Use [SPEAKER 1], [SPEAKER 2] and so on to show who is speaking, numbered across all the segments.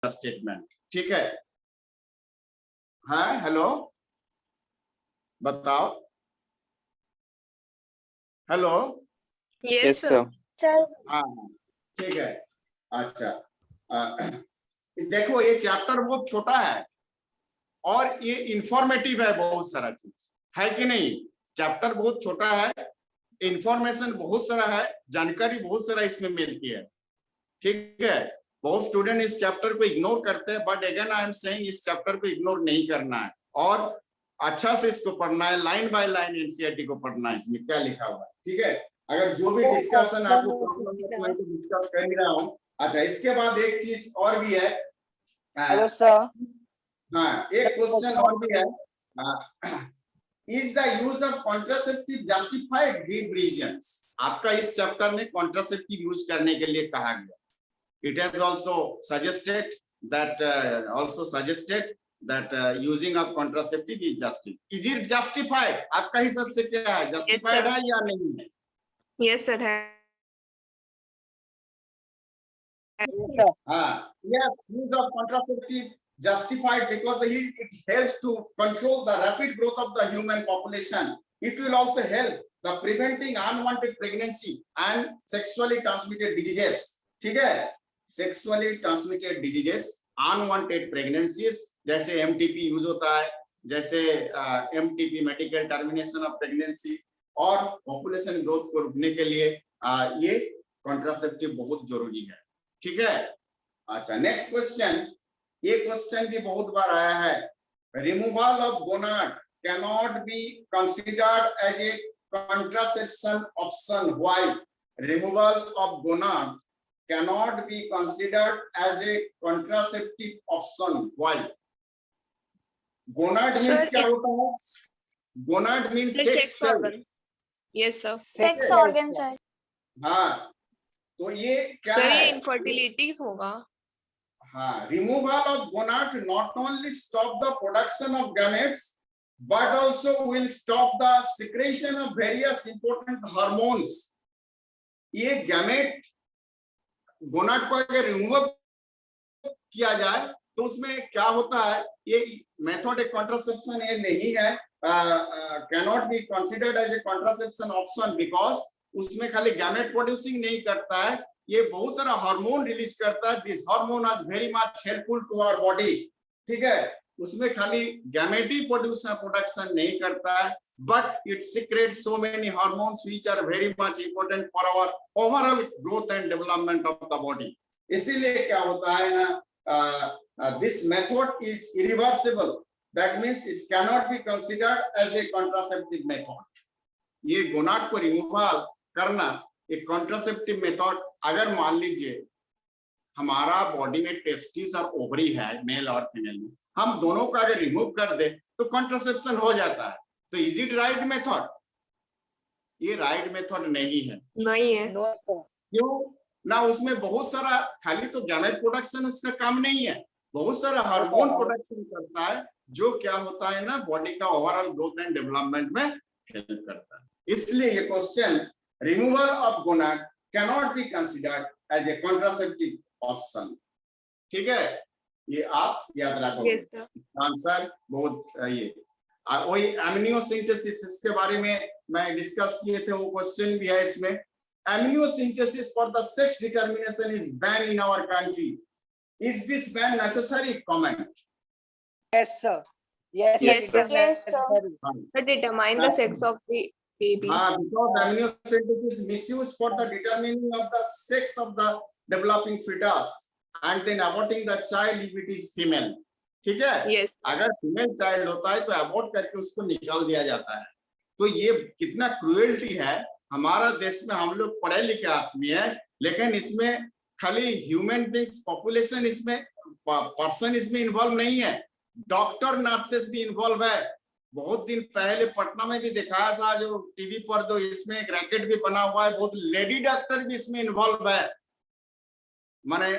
[SPEAKER 1] Statement. ठीक है, हाँ हेलो बताओ। Hello
[SPEAKER 2] yes sir.
[SPEAKER 1] हाँ ठीक है। अच्छा देखो ये चैप्टर बहुत छोटा है और ये इंफॉर्मेटिव है, बहुत सारा चीज है कि नहीं। चैप्टर बहुत छोटा है, इंफॉर्मेशन बहुत सारा है, जानकारी बहुत सारा इसमें मिलती है। ठीक है, बहुत स्टूडेंट इस चैप्टर को इग्नोर करते हैं, but again I am saying इस चैप्टर को इग्नोर नहीं करना है और अच्छा से इसको पढ़ना है, लाइन बाय लाइन एनसीईआरटी को पढ़ना है, इसमें क्या लिखा हुआ है। ठीक है, अगर जो भी डिस्कशन आपको प्रॉब्लम है तो मैं तो डिस्कस कर ही रहा हूँ। अच्छा, इसके बाद एक चीज और भी है।
[SPEAKER 3] Hello sir.
[SPEAKER 1] हाँ, एक क्वेश्चन और भी है। Is the use of contraceptive justified? Give reasons. आपका इस चैप्टर में कॉन्ट्रासेप्टिव यूज करने के लिए कहा गया। It has also suggested that using of contraceptive is justified. Is it justified? आपका हिसाब से क्या है, justified है या नहीं है?
[SPEAKER 2] यस सर है।
[SPEAKER 1] हाँ, yes, use of contraceptive justified because it helps to control the rapid growth of the human population. It will also help the preventing unwanted pregnancy and sexually transmitted diseases. ठीक है, sexually transmitted diseases, unwanted pregnancies, जैसे MTP use होता है, जैसे MTP medical termination of pregnancy, और population growth को रोकने के लिए ये कॉन्ट्रासेप्टिव बहुत जरूरी है। ठीक है, अच्छा नेक्स्ट क्वेश्चन। ये क्वेश्चन भी बहुत बार आया है। Removal of gonad cannot be considered as a contraception option. Why? Removal of gonad cannot be considered as a contraceptive option. Why? Gonad means क्या होता है? Gonad means sex cell.
[SPEAKER 2] Yes sir.
[SPEAKER 3] Sex organ sir.
[SPEAKER 1] हाँ, तो ये क्या
[SPEAKER 2] sir
[SPEAKER 1] है?
[SPEAKER 2] ये infertility होगा।
[SPEAKER 1] हाँ, removal of gonad not only stop the production of gametes but also will stop the secretion of various important hormones. ये gamete gonad को अगर रिमूव किया जाए तो उसमें क्या होता है, ये मेथड एक कॉन्ट्रासेप्शन ये नहीं है, cannot be considered as a contraception option because उसमें खाली गैमेट प्रोड्यूसिंग नहीं करता है, ये बहुत सारा हार्मोन रिलीज करता है। This hormone is very much helpful to our body. ठीक है, उसमें खाली गैमेटी प्रोडक्शन नहीं करता है, but it secretes so many hormones which are very much important for our overall growth and development of the body. इसीलिए क्या होता है ना, this method is irreversible. That means it cannot be considered as a contraceptive method. ये gonad को removal करना एक contraceptive method. अगर मान लीजिए हमारा बॉडी में टेस्टिस और ओवरी है, मेल और फीमेल में, हम दोनों का अगर रिमूव कर दे तो कॉन्ट्रासेप्शन हो जाता है। तो इज इट राइट मेथड? ये राइट मेथड नहीं है।
[SPEAKER 2] नहीं है।
[SPEAKER 1] क्यों ना? उसमें बहुत सारा, खाली तो गैमेट प्रोडक्शन उसका काम नहीं है, बहुत सारा हार्मोन प्रोडक्शन करता है जो क्या होता है ना, बॉडी का ओवरऑल ग्रोथ एंड डेवलपमेंट में हेल्प करता है। इसलिए ये question, removal of gonad cannot be considered as a contraceptive option. ठीक है, ये आप याद रखो। आंसर बहुत ये वही एमिनियोसिंथेसिस, इसके बारे में मैं डिस्कस किए थे, वो क्वेश्चन भी है इसमें। Amniocentesis for the sex determination is ban in our country. Is this ban necessary? Comment.
[SPEAKER 3] Yes sir. Yes sir.
[SPEAKER 2] To determine the sex of the baby.
[SPEAKER 1] Because amniocentesis is misused for the determining of the sex of the developing fetus and then aborting the child if it is female. ठीक है,
[SPEAKER 2] yes.
[SPEAKER 1] अगर female child होता है तो abort करके उसको निकाल दिया जाता है। तो ये कितना क्रूएल्टी है। हमारा देश में हम लोग पढ़े लिखे आदमी है, लेकिन इसमें खाली ह्यूमन बींग्स, पॉपुलेशन, इसमें पर्सन इसमें इन्वॉल्व नहीं है, डॉक्टर नर्सेस भी इन्वॉल्व है। बहुत दिन पहले पटना में भी दिखाया था जो टीवी पर, तो इसमें एक रैकेट भी बना हुआ है, बहुत लेडी डॉक्टर भी इसमें इन्वॉल्व है। माने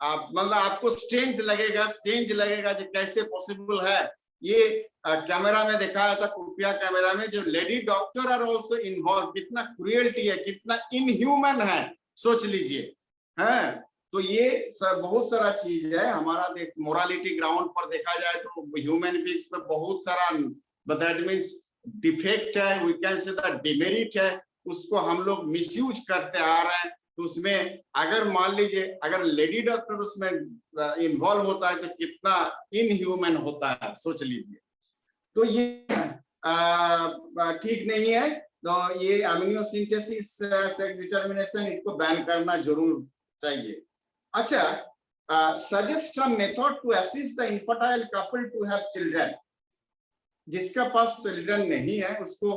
[SPEAKER 1] मतलब आपको स्ट्रेंज लगेगा जो कैसे पॉसिबल है। ये कैमरा में दिखाया था, कृपया कैमरा में, जो lady doctor R also involve. कितना क्रूएल्टी है, कितना इनह्यूमन है, सोच लीजिए। हैं, तो ये बहुत सारा चीज है हमारा। देख मोरालिटी ग्राउंड पर देखा जाए तो ह्यूमन बींग्स में बहुत सारा दैट मींस डिफेक्ट है, we can say the demerit है, उसको हम लोग मिसयूज करते आ रहे हैं। तो उसमें अगर मान लीजिए अगर लेडी डॉक्टर उसमें इन्वॉल्व होता है तो कितना इनह्यूमन होता है, सोच लीजिए। तो ये ठीक नहीं है। तो ये अमीनोसिंथेसिस सेक्स डिटरमिनेशन इसको बैन करना जरूर चाहिए। अच्छा, suggest some method to assist the infertile couple to have children. जिसका पास चिल्ड्रन नहीं है उसको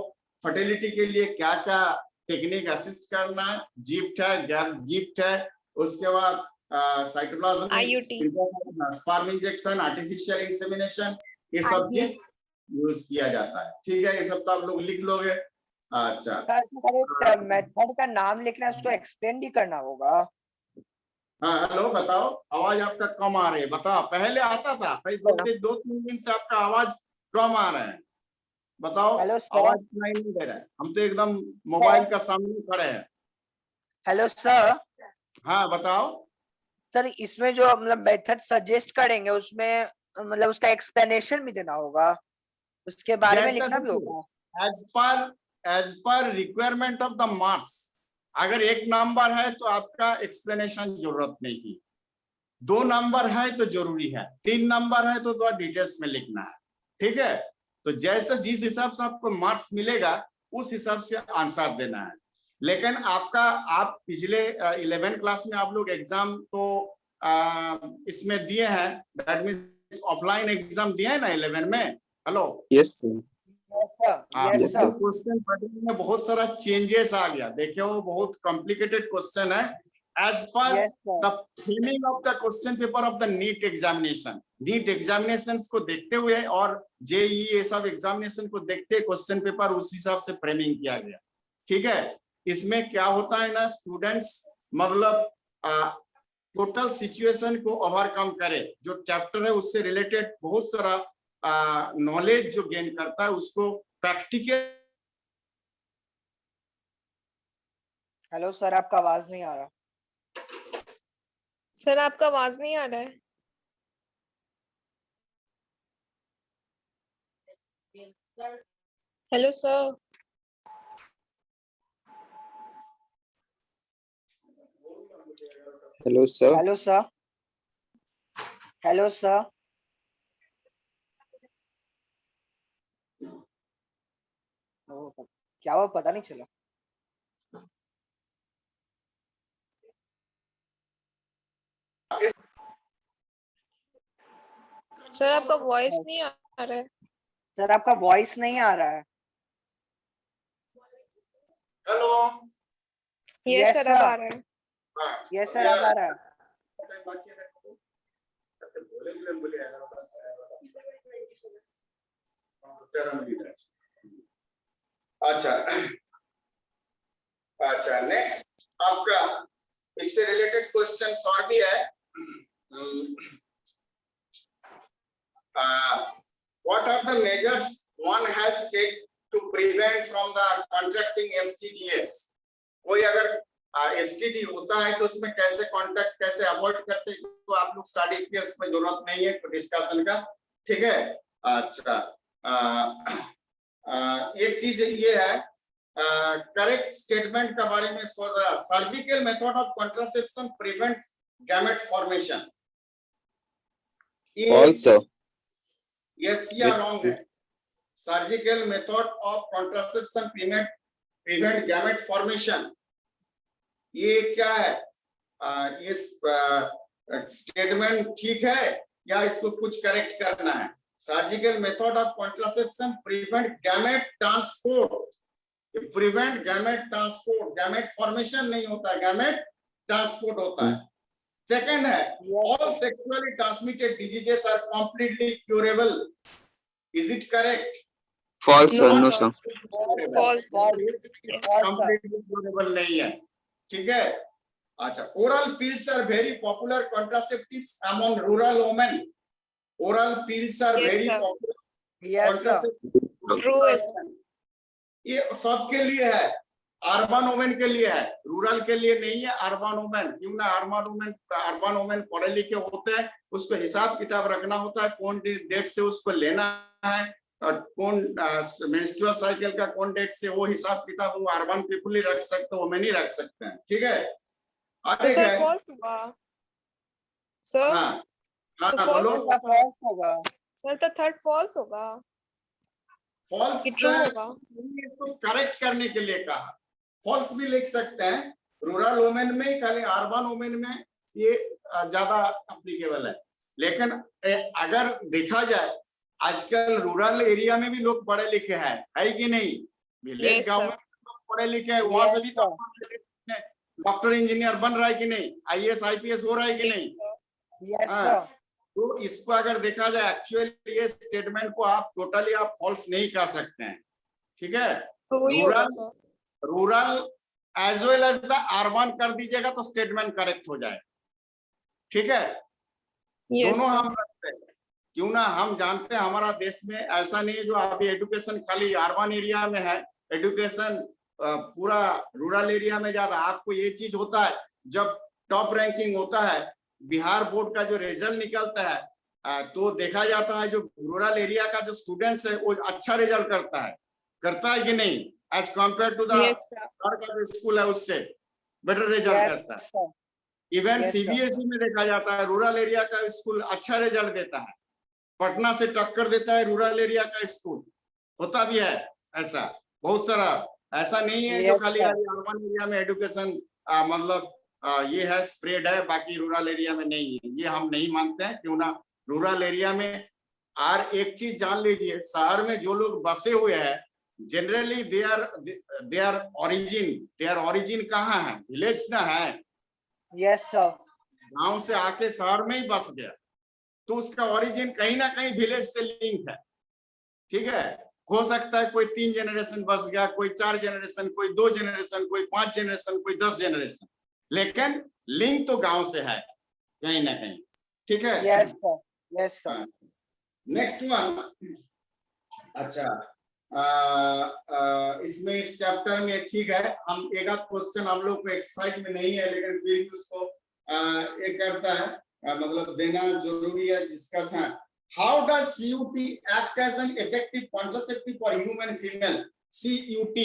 [SPEAKER 1] फर्टिलिटी के लिए क्या क्या टेक्निक असिस्ट करना है? जिफ्ट है, गैप गिफ्ट है, उसके बाद cytoplasm sperm injection, artificial insemination, ये सब चीज यूज किया जाता है। ठीक है, ये सब तो आप लोग लिख लोगे। अच्छा,
[SPEAKER 3] मेथड का नाम लिखना है, उसको एक्सप्लेन भी करना होगा।
[SPEAKER 1] हाँ हेलो, बताओ, आवाज आपका कम आ रही है। बताओ, पहले आता था, भाई 2-3 दिन से आपका आवाज कम आ रहा है। बताओ, आवाज सुनाई नहीं दे रहा है, हम तो एकदम मोबाइल का सामने खड़े हैं।
[SPEAKER 3] Hello sir.
[SPEAKER 1] हाँ बताओ
[SPEAKER 3] सर, इसमें जो मतलब मेथड सजेस्ट करेंगे उसमें मतलब उसका एक्सप्लेनेशन भी देना होगा, उसके बारे में लिखना भी होगा।
[SPEAKER 1] As per requirement of the marks. अगर 1 नंबर है तो आपका एक्सप्लेनेशन जरूरत नहीं की, 2 नंबर है तो जरूरी है, 3 नंबर है तो थोड़ा डिटेल्स में लिखना है। ठीक है, तो जैसे जिस हिसाब से आपको मार्क्स मिलेगा उस हिसाब से आंसर देना है। लेकिन आप पिछले 11 क्लास में आप लोग एग्जाम तो इसमें दिए हैं, दैट मींस ऑफलाइन एग्जाम दिए हैं ना 11 में। Hello,
[SPEAKER 4] yes sir.
[SPEAKER 1] Question pattern में बहुत सारा चेंजेस आ गया। देखिए वो बहुत कॉम्प्लिकेटेड क्वेश्चन है as per the theming of the question paper of the NEET examination. NEET examination को देखते हुए और जेई ये सब एग्जामिनेशन को देखते क्वेश्चन पेपर उस हिसाब से फ्रेमिंग किया गया। ठीक है, इसमें क्या होता है ना, स्टूडेंट्स मतलब टोटल सिचुएशन को ओवरकम करे, जो चैप्टर है उससे रिलेटेड बहुत सारा नॉलेज जो गेन करता है उसको प्रैक्टिकल।
[SPEAKER 3] हेलो सर, आपका आवाज नहीं आ रहा।
[SPEAKER 2] सर आपका आवाज नहीं आ रहा है। Hello sir.
[SPEAKER 4] Hello sir.
[SPEAKER 3] Hello sir. Hello sir. क्या वो पता नहीं चला।
[SPEAKER 2] सर आपका वॉइस नहीं आ रहा है।
[SPEAKER 3] सर आपका वॉइस नहीं आ रहा है।
[SPEAKER 1] हेलो,
[SPEAKER 2] यस सर, अब आ रहा है।
[SPEAKER 3] यस सर, अब आ रहा है।
[SPEAKER 1] अच्छा, नेक्स्ट आपका इससे रिलेटेड क्वेश्चन और भी है। What are the measures one has take to prevent from the contracting STDs? कोई अगर STD होता है तो उसमें कैसे कॉन्टेक्ट, कैसे अवॉइड करते हैं, तो आप लोग स्टडी किए, उसमें जरूरत नहीं है डिस्कशन का। ठीक है, अच्छा, एक चीज ये है करेक्ट स्टेटमेंट के बारे में। Surgical method of contraception prevents gamete formation.
[SPEAKER 4] False sir.
[SPEAKER 1] Yes या रॉन्ग है? Surgical method of contraception prevent gamete formation, ये क्या है? ये स्टेटमेंट ठीक है या इसको कुछ करेक्ट करना है? Surgical method of contraception prevent gamete transport, prevent gamete transport, gamete formation नहीं होता है, गैमेट ट्रांसपोर्ट होता है। सेकंड है, all sexually transmitted diseases are completely curable. Is it correct?
[SPEAKER 4] False sir. No sir.
[SPEAKER 1] Completely curable नहीं है। ठीक है, अच्छा, oral pills are very popular contraceptives among rural women. Oral pills are
[SPEAKER 2] Yes,
[SPEAKER 1] very
[SPEAKER 2] sir.
[SPEAKER 1] popular
[SPEAKER 3] Yes sir.
[SPEAKER 1] contraceptives.
[SPEAKER 2] True है।
[SPEAKER 1] ये सबके लिए है। अर्बन वुमेन के लिए है, रूरल के लिए नहीं है। अर्बन वुमेन, क्यों ना अर्बन वुमेन पढ़े लिखे होते हैं, उसको हिसाब किताब रखना होता है, कौन डेट से उसको लेना है और कौन मेंस्ट्रुअल साइकिल का कौन डेट से, वो हिसाब किताब वो अर्बन पीपल ही रख सकते, वो नहीं रख सकते हैं। ठीक है,
[SPEAKER 2] तो
[SPEAKER 1] आगे
[SPEAKER 2] सर
[SPEAKER 1] है।
[SPEAKER 2] फॉल्स होगा सर।
[SPEAKER 1] हाँ हाँ
[SPEAKER 2] तो
[SPEAKER 1] बोलो।
[SPEAKER 2] false
[SPEAKER 3] false होगा।
[SPEAKER 2] सर तो थर्ड फॉल्स होगा
[SPEAKER 1] फॉल्स
[SPEAKER 2] कि ट्रू होगा?
[SPEAKER 1] इसको करेक्ट करने के लिए कहा, फॉल्स भी लिख सकते हैं। रूरल वुमेन में खाली, अर्बन वुमेन में ये ज्यादा अप्लीकेबल है। लेकिन अगर देखा जाए आजकल रूरल एरिया में भी लोग पढ़े लिखे हैं, है कि नहीं? विलेज
[SPEAKER 2] Yes,
[SPEAKER 1] गांव
[SPEAKER 2] sir.
[SPEAKER 1] में लोग पढ़े लिखे हैं, वहां से भी तो डॉक्टर इंजीनियर बन रहा है कि नहीं, आईएएस आईपीएस हो रहा है कि नहीं?
[SPEAKER 3] यस
[SPEAKER 1] हाँ।
[SPEAKER 3] सर।
[SPEAKER 1] तो इसको अगर देखा जाए एक्चुअली ये स्टेटमेंट को आप टोटली आप फॉल्स नहीं कह सकते हैं। ठीक है,
[SPEAKER 2] तो वही होगा
[SPEAKER 1] rural
[SPEAKER 2] sir.
[SPEAKER 1] Rural as well as the urban कर दीजिएगा तो स्टेटमेंट करेक्ट हो जाए। ठीक है,
[SPEAKER 2] Yes,
[SPEAKER 1] दोनों
[SPEAKER 2] sir.
[SPEAKER 1] हम रखते हैं, क्यों ना हम जानते हैं हमारा देश में ऐसा नहीं है जो अभी एजुकेशन खाली अर्बन एरिया में है, एजुकेशन पूरा रूरल एरिया में ज्यादा। आपको ये चीज होता है, जब टॉप रैंकिंग होता है, बिहार बोर्ड का जो रिजल्ट निकलता है, तो देखा जाता है जो रूरल एरिया का जो स्टूडेंट्स है वो अच्छा रिजल्ट करता है कि नहीं, as compare to the
[SPEAKER 2] Yes, sir.
[SPEAKER 1] का जो स्कूल है उससे बेटर रिजल्ट करता है।
[SPEAKER 3] Yes sir.
[SPEAKER 1] Even
[SPEAKER 3] Yes, sir.
[SPEAKER 1] CBSE में देखा जाता है रूरल एरिया का स्कूल अच्छा रिजल्ट देता है, पटना से टक्कर देता है रूरल एरिया का स्कूल, होता भी है ऐसा बहुत सारा। ऐसा नहीं है जो
[SPEAKER 3] Yes,
[SPEAKER 1] खाली
[SPEAKER 3] sir.
[SPEAKER 1] अर्बन एरिया में एजुकेशन मतलब ये है स्प्रेड है, बाकी रूरल एरिया में नहीं है, ये हम नहीं मानते हैं। क्यों ना रूरल एरिया में, और एक चीज जान लीजिए, शहर में जो लोग बसे हुए हैं जनरली देयर ओरिजिन कहाँ है? विलेज ना है,
[SPEAKER 3] यस सर।
[SPEAKER 1] गांव से आके शहर में ही बस गया, तो उसका ओरिजिन कहीं ना कहीं विलेज से लिंक है। ठीक है, हो सकता है कोई 3 जनरेशन बस गया, कोई 4 जनरेशन, कोई 2 जनरेशन, कोई 5 जनरेशन, कोई 10 जनरेशन, लेकिन लिंक तो गांव से है कहीं ना कहीं। ठीक है,
[SPEAKER 3] yes sir. Yes sir.
[SPEAKER 1] Next one. अच्छा, इसमें इस चैप्टर में ठीक है, हम एक आध क्वेश्चन हम लोग को एक्सरसाइज में नहीं है, लेकिन फिर भी उसको एक करता है, मतलब देना जरूरी है, जिसका था how does CUT act as an effective contraceptive for human female? CUT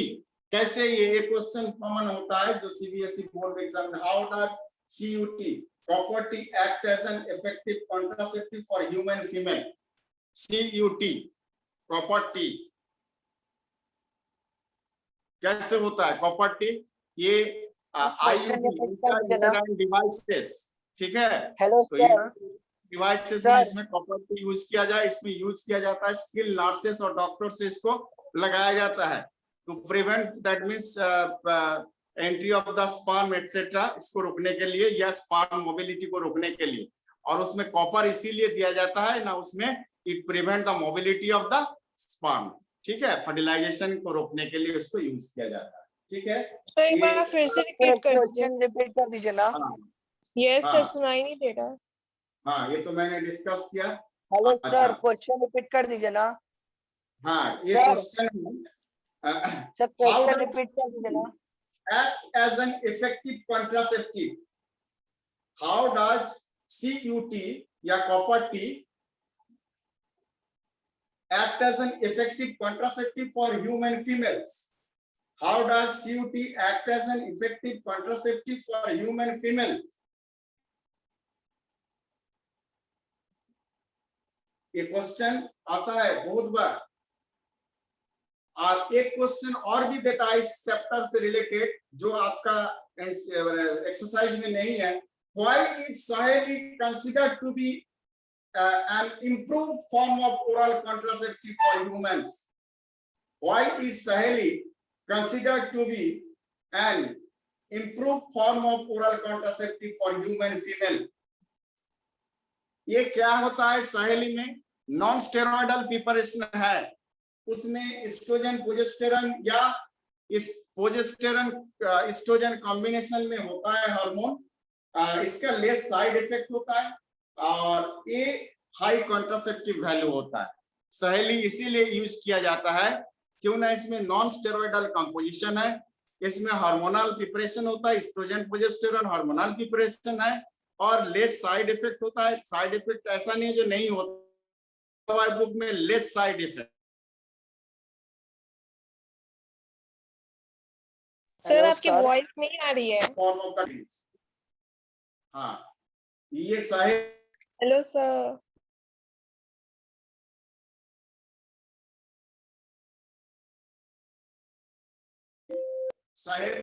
[SPEAKER 1] कैसे, ये क्वेश्चन कॉमन होता है जो सीबीएसई बोर्ड एग्जाम में, how does CUT property act as an effective contraceptive for human female? CUT property कैसे होता है property? ये डिवाइसेस, ठीक है,
[SPEAKER 3] हेलो
[SPEAKER 1] तो
[SPEAKER 3] सर।
[SPEAKER 1] Devices
[SPEAKER 3] Sir.
[SPEAKER 1] में इसमें प्रॉपर्टी यूज किया जाए, इसमें यूज किया जाता है स्किल नर्सेस और डॉक्टर से इसको लगाया जाता है to prevent, that means entry of the sperm etcetera, इसको रोकने के लिए या स्पर्म मोबिलिटी को रोकने के लिए। और उसमें कॉपर इसीलिए दिया जाता है ना, उसमें it prevent the mobility of the sperm. ठीक है, फर्टिलाइजेशन को रोकने के लिए उसको यूज किया जाता है। ठीक है,
[SPEAKER 2] तो एक बार फिर से रिपीट कर दीजिए।
[SPEAKER 3] क्वेश्चन रिपीट कर दीजिए ना।
[SPEAKER 1] हाँ
[SPEAKER 2] यस
[SPEAKER 1] हाँ।
[SPEAKER 2] सर, सुनाई नहीं दे रहा।
[SPEAKER 1] हाँ, ये तो मैंने डिस्कस किया।
[SPEAKER 3] हेलो
[SPEAKER 1] अच्छा।
[SPEAKER 3] सर, क्वेश्चन रिपीट कर दीजिए ना।
[SPEAKER 1] हाँ, ये
[SPEAKER 3] Sir.
[SPEAKER 1] Question
[SPEAKER 3] sir
[SPEAKER 1] How
[SPEAKER 3] question
[SPEAKER 1] does
[SPEAKER 3] repeat कर दीजिए ना।
[SPEAKER 1] act as an effective contraceptive? How does CUT या copper T act as an effective contraceptive for human females? How does CUT act as an effective contraceptive for human females? ये question आता है बहुत बार, और एक क्वेश्चन और भी देता है इस चैप्टर से रिलेटेड जो आपका एक्सरसाइज में नहीं है। Why is Saheli considered to be an improved form of oral contraceptive for humans? Why is Saheli considered to be an improved form of oral contraceptive for human female? ये क्या होता है सहेली में? नॉन स्टेरॉइडल प्रिपरेशन है, उसमें oestrogen progesterone या इस प्रोजेस्टेरॉन एस्ट्रोजन कॉम्बिनेशन में होता है हार्मोन। इसका लेस साइड इफेक्ट होता है और ये हाई कॉन्ट्रासेप्टिव वैल्यू होता है। सहेली इसीलिए यूज किया जाता है क्यों ना इसमें नॉन स्टेरॉइडल कंपोजिशन है, इसमें हार्मोनल प्रिपरेशन होता है, एस्ट्रोजन प्रोजेस्टेरोन हार्मोनल प्रिपरेशन है, और लेस साइड इफेक्ट होता है। साइड इफेक्ट ऐसा नहीं है जो नहीं होता है, बुक में less side effect.
[SPEAKER 2] Sir
[SPEAKER 3] Hello,
[SPEAKER 2] आपकी
[SPEAKER 3] sir.
[SPEAKER 2] वॉइस नहीं आ रही है।
[SPEAKER 1] फॉर्म ऑफ द, हाँ ये Sahib
[SPEAKER 2] hello sir.
[SPEAKER 1] Sahib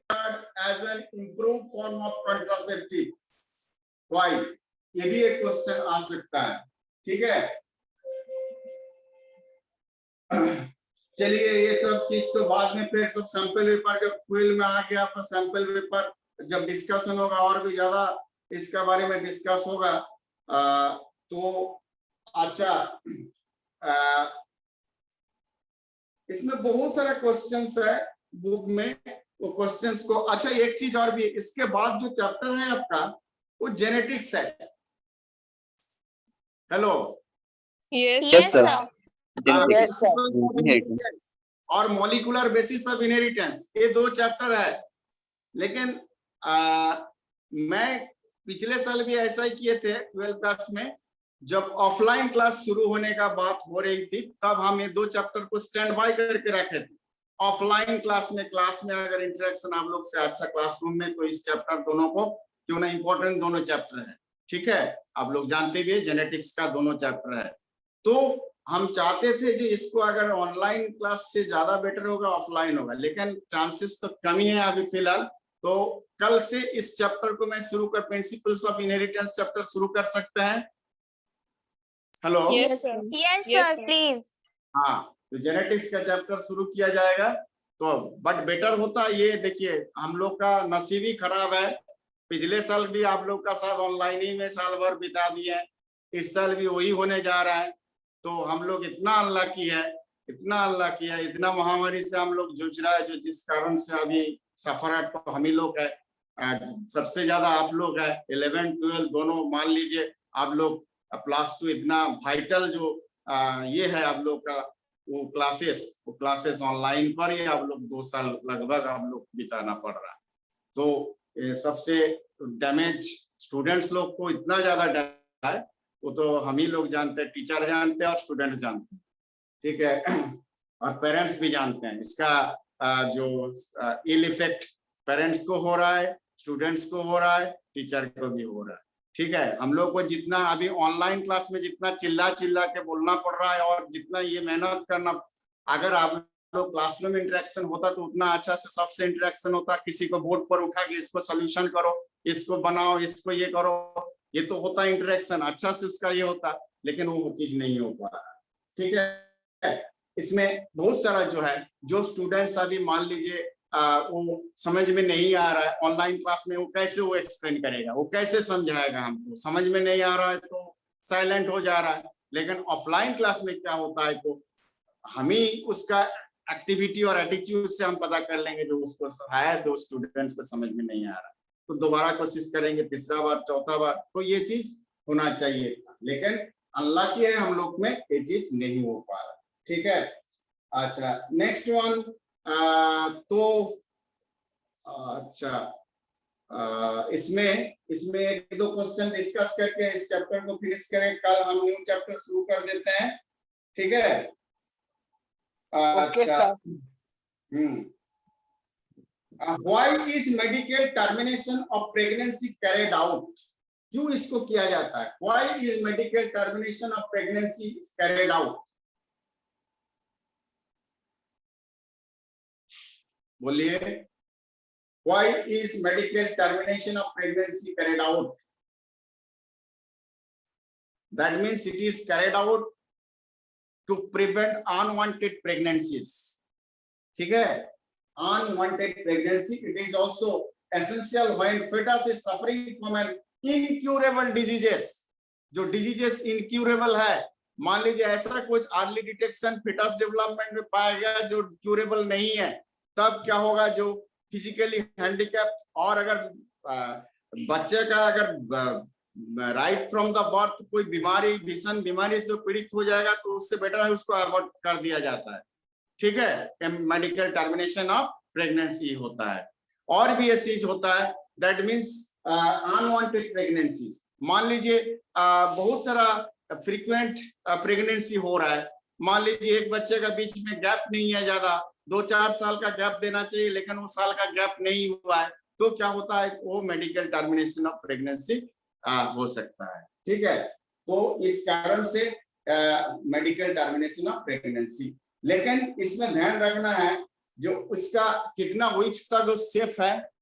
[SPEAKER 1] as an improved form of contraceptive. Why? ये भी एक क्वेश्चन आ सकता है, ठीक है। चलिए ये सब चीज तो बाद में, फिर सब सैंपल पेपर जब क्विल में आ गया तो सैंपल पेपर जब डिस्कशन होगा और भी ज्यादा इसका बारे में डिस्कस होगा। तो अच्छा, इसमें बहुत सारा क्वेश्चंस है बुक में, वो क्वेश्चंस को, अच्छा एक चीज और भी, इसके बाद जो चैप्टर है आपका वो जेनेटिक्स है। Hello,
[SPEAKER 2] yes sir.
[SPEAKER 3] Yes, sir.
[SPEAKER 4] Inheritance.
[SPEAKER 1] और मॉलिक्यूलर बेसिस ऑफ इनहेरिटेंस, ये 2 चैप्टर है। लेकिन मैं पिछले साल भी ऐसा ही किए थे 12th क्लास में, जब ऑफलाइन क्लास शुरू होने का बात हो रही थी तब हम ये 2 चैप्टर को स्टैंड बाय करके रखे थे। ऑफलाइन क्लास में अगर इंटरेक्शन आप लोग से अच्छा क्लासरूम में, तो इस चैप्टर दोनों को क्यों ना, इंपॉर्टेंट दोनों चैप्टर है, ठीक है। आप लोग जानते भी जेनेटिक्स का दोनों चैप्टर है। तो हम चाहते थे कि इसको अगर ऑनलाइन क्लास से ज्यादा बेटर होगा ऑफलाइन होगा, लेकिन चांसेस तो कम ही है अभी फिलहाल। तो कल से इस चैप्टर को मैं शुरू कर, प्रिंसिपल्स ऑफ इनहेरिटेंस चैप्टर शुरू कर सकते हैं। Hello,
[SPEAKER 2] yes sir.
[SPEAKER 5] Yes,
[SPEAKER 2] Yes,
[SPEAKER 5] sir,
[SPEAKER 2] sir.
[SPEAKER 5] please.
[SPEAKER 1] हाँ, तो जेनेटिक्स का चैप्टर शुरू किया जाएगा। तो बट बेटर होता, ये देखिए हम लोग का नसीब ही खराब है, पिछले साल भी आप लोग का साथ ऑनलाइन ही में साल भर बिता दिए, इस साल भी वही होने जा रहा है। तो हम लोग इतना अनलकी है, इतना महामारी से हम लोग जूझ रहा है, जो जिस कारण से अभी सफर तो हम ही लोग है, सबसे ज्यादा आप लोग है। 11 12 दोनों मान लीजिए आप लोग, +2 इतना वाइटल जो ये है आप लोग का, वो क्लासेस ऑनलाइन पर ही आप लोग 2 साल लगभग आप लोग बिताना पड़ रहा है। तो सबसे डैमेज स्टूडेंट्स लोग को इतना ज्यादा डैमेज है, वो तो हम ही लोग जानते हैं, टीचर जानते हैं और स्टूडेंट्स जानते हैं, ठीक है, और पेरेंट्स भी जानते हैं। इसका जो इल इफेक्ट पेरेंट्स को हो रहा है, स्टूडेंट्स को हो रहा है, टीचर को भी हो रहा है, ठीक है। हम लोग को जितना अभी ऑनलाइन क्लास में जितना चिल्ला के बोलना पड़ रहा है, और जितना ये मेहनत करना, अगर आप लोग क्लासरूम इंटरेक्शन होता तो उतना अच्छा से सबसे इंटरेक्शन होता, किसी को बोर्ड पर उठा के इसको सोल्यूशन करो, इसको बनाओ, इसको ये करो, ये तो होता इंटरेक्शन, अच्छा से उसका ये होता, लेकिन वो चीज नहीं हो पा रहा, ठीक है। इसमें बहुत सारा जो है, जो स्टूडेंट्स अभी मान लीजिए वो समझ में नहीं आ रहा है ऑनलाइन क्लास में, वो कैसे वो एक्सप्लेन करेगा, वो कैसे समझाएगा, हमको समझ में नहीं आ रहा है तो साइलेंट हो जा रहा है। लेकिन ऑफलाइन क्लास में क्या होता है, तो हम ही उसका एक्टिविटी और एटीट्यूड से हम पता कर लेंगे, जो उसको है, जो स्टूडेंट्स को समझ में नहीं आ रहा तो दोबारा कोशिश करेंगे, तीसरा बार, चौथा बार, तो ये चीज होना चाहिए था। लेकिन अनलकी है, हम लोग में ये चीज नहीं हो पा रहा, ठीक है। अच्छा, नेक्स्ट वन, तो अच्छा, इसमें 1-2 क्वेश्चन डिस्कस करके इस चैप्टर को फिनिश करें, कल हम न्यू चैप्टर शुरू कर देते हैं, ठीक है।
[SPEAKER 3] Okay,
[SPEAKER 1] अच्छा,
[SPEAKER 3] sir.
[SPEAKER 1] Why is medical termination of pregnancy carried out? क्यों इसको किया जाता है? Why is medical termination of pregnancy is carried out? बोलिए, why is medical termination of pregnancy carried out? That means it is carried out to prevent unwanted pregnancies, ठीक है। Unwanted pregnancy, it is also essential when fetus is suffering from an incurable diseases, जो diseases incurable है, मान लीजिए ऐसा कुछ early detection fetus development में पाया गया जो क्यूरेबल नहीं है, तब क्या होगा, जो फिजिकली हैंडीकैप, और अगर बच्चे का अगर राइट फ्रॉम द बर्थ कोई बीमारी, भीषण बीमारी से पीड़ित हो जाएगा, तो उससे बेटर है उसको अवॉइड कर दिया जाता है, ठीक है। मेडिकल टर्मिनेशन ऑफ प्रेगनेंसी होता है। और भी ये चीज होता है, दैट मीन्स अनवांटेड प्रेगनेंसीज। मान लीजिए बहुत सारा फ्रीक्वेंट प्रेगनेंसी हो रहा है, मान लीजिए एक बच्चे का बीच में गैप नहीं है, ज्यादा 2-4 साल का गैप देना चाहिए लेकिन वो साल का गैप नहीं हुआ है, तो क्या होता है, वो मेडिकल टर्मिनेशन ऑफ प्रेगनेंसी हो सकता है। ठीक है, तो इस कारण से मेडिकल टर्मिनेशन ऑफ प्रेगनेंसी। लेकिन इसमें ध्यान रखना है जो उसका कितना वीक्स तक सेफ है,